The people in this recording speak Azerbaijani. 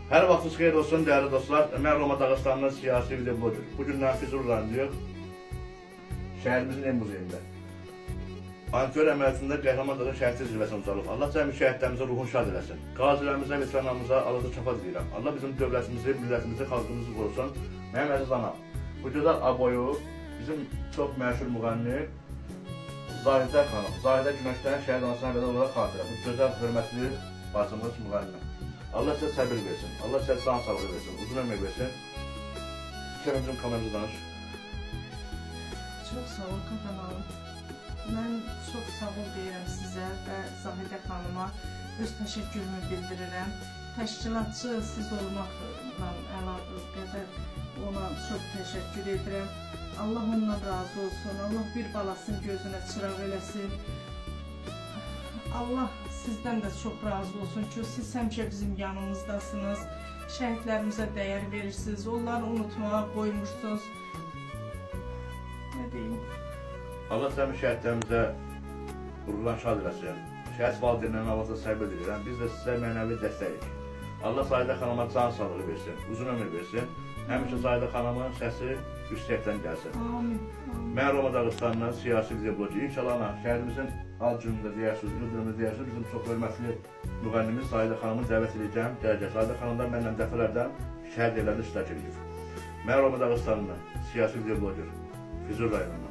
Hər vaxtınız xeyir olsun değerli dostlar. Mən Roma Dağıstanının siyasi video bloger. Bugündən Füzurlan diyor. Şəhərimizin en muzeyində. Ankör əməliyyatında Qəhrəmandağı şəhidlik zirvəsinə ucalıb. Allah cəmi şəhidlərimizə ruhunu şad eləsin. Qazilərimizə, veteranlarımıza Allah'a çapa diləyirəm. Allah bizim dövlətimizi, millətimizi, xalqımızı qorusun. Mənim əziz anam. Bu gözəl aboyu bizim çox məşhur müğənni Zahidə xanım. Zahidə Günəşlərin şəhid anasına qədər olaraq xatirə. Bu gözəl, hörmətli bacımız müğənni. Allah sizə səbir versin. Allah sizə can sağlığı versin. Uzun ömür versin. Bizim kameramızı danış. Çox sağ ol Qadanalım. Mən çox sağ ol deyirəm sizə və Zahidə xanıma öz təşəkkürümü bildirirəm. Təşkilatçı siz olmaqla əlaqədar ona çox təşəkkür edirəm. Allah ondan razı olsun. Allah bir balasının gözünə çıraq eləsin. Allah sizdən də çox razı olsun ki, siz həmişə bizim yanımızdasınız. Şəhidlərimizə dəyər verirsiniz. Onları unutmağa qoymursunuz. Nə deyim? Allah cəmi şəhidlərimizə ruhlan şad eləsin. Şəhid valideynlərin Allah'a səbir edirəm. Biz də sizə mənəvi dəstəyik. Allah Zahidə xanıma can sağlığı versin, uzun ömür versin. Həmişə Zahidə xanımın səsi yüksəkdən gəlsin. Amin. Mən Roma Dağıstanının siyasi video blogu. İnşallah şəhərimizin ad günündə deyərsiniz, ildırımda deyərsiniz. Bizim çox hörmətli müğənnimiz Zahidə xanımı dəvət edəcəm. Gələcək. Zahidə xanımdan mənlə dəfələrdən şəhid yerlərində iştirak edib. Mən Roma Dağıstanının siyasi video blogu. Füzur rayonundan.